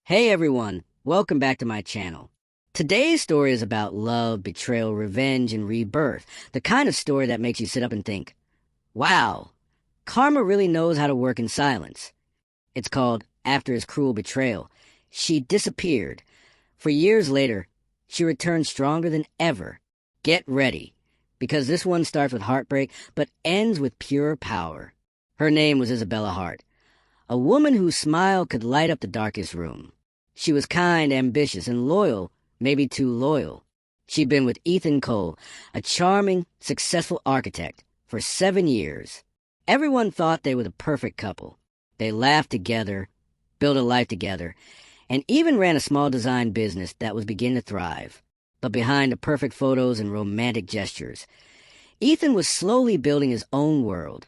Hey everyone, welcome back to my channel. Today's story is about love, betrayal, revenge, and rebirth. The kind of story that makes you sit up and think, wow, karma really knows how to work in silence. It's called After His Cruel Betrayal. She disappeared. For years later, she returned stronger than ever. Get ready, because this one starts with heartbreak, but ends with pure power. Her name was Isabella Hart, a woman whose smile could light up the darkest room. She was kind, ambitious, and loyal, maybe too loyal. She'd been with Ethan Cole, a charming, successful architect, for 7 years. Everyone thought they were the perfect couple. They laughed together, built a life together, and even ran a small design business that was beginning to thrive. But behind the perfect photos and romantic gestures, Ethan was slowly building his own world,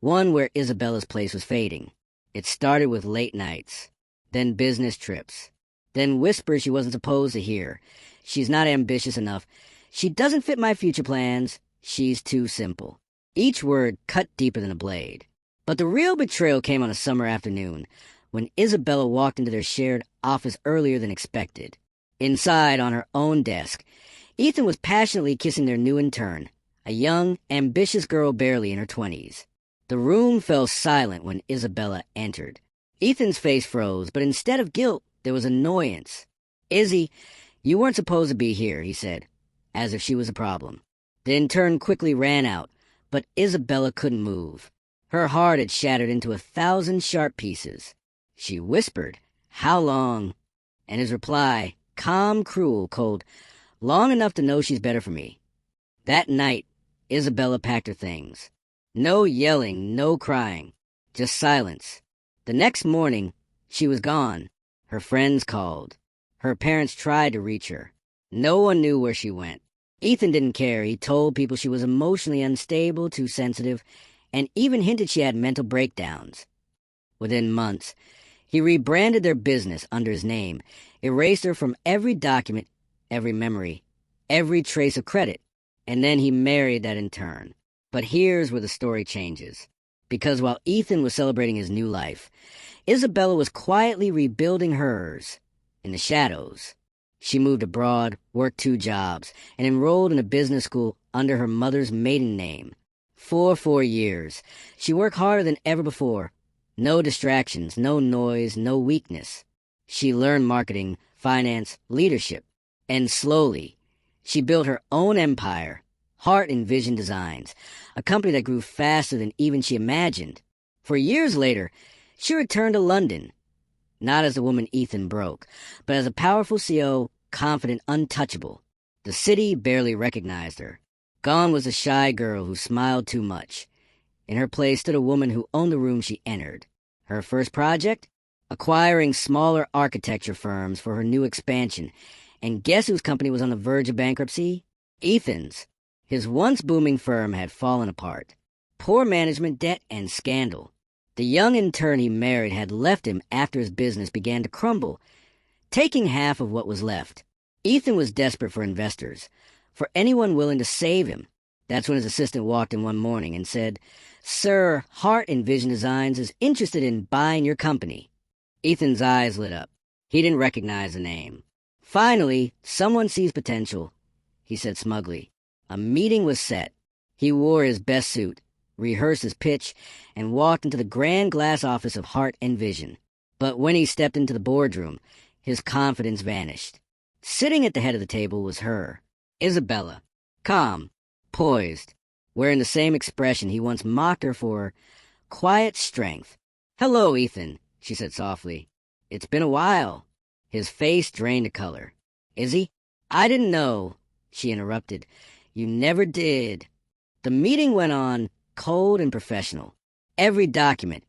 one where Isabella's place was fading. It started with late nights, then business trips, then whispers she wasn't supposed to hear. She's not ambitious enough. She doesn't fit my future plans. She's too simple. Each word cut deeper than a blade. But the real betrayal came on a summer afternoon, when Isabella walked into their shared office earlier than expected. Inside, on her own desk, Ethan was passionately kissing their new intern, a young, ambitious girl barely in her 20s. The room fell silent when Isabella entered. Ethan's face froze, but instead of guilt, there was annoyance. "Izzy, you weren't supposed to be here," he said, as if she was a problem. The intern quickly ran out, but Isabella couldn't move. Her heart had shattered into 1,000 sharp pieces. She whispered, "How long?" And his reply, calm, cruel, cold, "Long enough to know she's better for me." That night, Isabella packed her things. No yelling, no crying, just silence. The next morning, she was gone. Her friends called. Her parents tried to reach her. No one knew where she went. Ethan didn't care. He told people she was emotionally unstable, too sensitive, and even hinted she had mental breakdowns. Within months, he rebranded their business under his name, erased her from every document, every memory, every trace of credit, and then he married that intern. But here's where the story changes. Because while Ethan was celebrating his new life, Isabella was quietly rebuilding hers in the shadows. She moved abroad, worked 2 jobs, and enrolled in a business school under her mother's maiden name. For 4 years, she worked harder than ever before. No distractions, no noise, no weakness. She learned marketing, finance, leadership, and slowly, she built her own empire, Heart and Vision Designs, a company that grew faster than even she imagined. For years later, she returned to London, not as the woman Ethan broke, but as a powerful CEO, confident, untouchable. The city barely recognized her. Gone was the shy girl who smiled too much. In her place stood a woman who owned the room she entered. Her first project? Acquiring smaller architecture firms for her new expansion. And guess whose company was on the verge of bankruptcy? Ethan's. His once booming firm had fallen apart. Poor management, debt, and scandal. The young intern he married had left him after his business began to crumble, taking half of what was left. Ethan was desperate for investors, for anyone willing to save him. That's when his assistant walked in one morning and said, "Sir, Heart and Vision Designs is interested in buying your company." Ethan's eyes lit up. He didn't recognize the name. "Finally, someone sees potential," he said smugly. A meeting was set. He wore his best suit, rehearsed his pitch, and walked into the grand glass office of Heart and Vision. But when he stepped into the boardroom, his confidence vanished. Sitting at the head of the table was her, Isabella, calm, poised, wearing the same expression he once mocked her for, quiet strength. "Hello, Ethan," she said softly. "It's been a while." His face drained of color. "Izzy, I didn't know," she interrupted. "You never did." The meeting went on, cold and professional. Every document,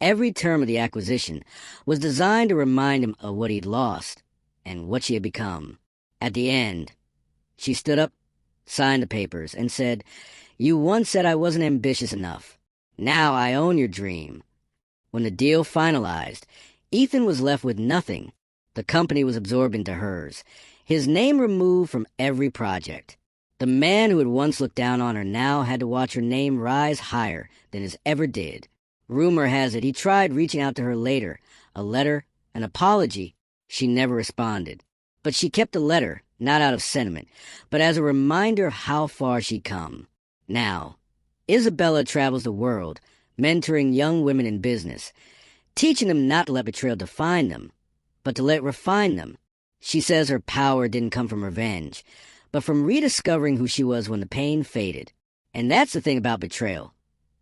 every term of the acquisition was designed to remind him of what he'd lost and what she had become. At the end, she stood up, signed the papers, and said, "You once said I wasn't ambitious enough. Now I own your dream." When the deal finalized, Ethan was left with nothing. The company was absorbed into hers, his name removed from every project. The man who had once looked down on her now had to watch her name rise higher than his ever did. Rumor has it he tried reaching out to her later, a letter, an apology, She never responded. But she kept a letter, not out of sentiment, but as a reminder of how far she'd come. Now, Isabella travels the world, mentoring young women in business, teaching them not to let betrayal define them, but to let it refine them. She says her power didn't come from revenge, but from rediscovering who she was when the pain faded. And that's the thing about betrayal.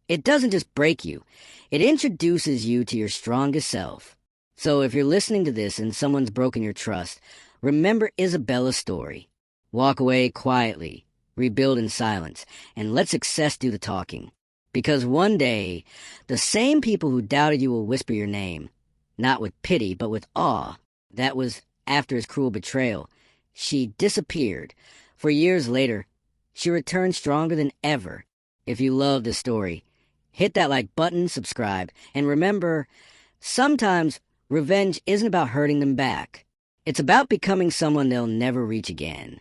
It doesn't just break you. It introduces you to your strongest self. So if you're listening to this and someone's broken your trust, remember Isabella's story. Walk away quietly, rebuild in silence, and let success do the talking. Because one day, the same people who doubted you will whisper your name, not with pity, but with awe. That was after his cruel betrayal. She disappeared. For years later, she returned stronger than ever. If you love this story, hit that like button, subscribe, and remember, sometimes revenge isn't about hurting them back. It's about becoming someone they'll never reach again.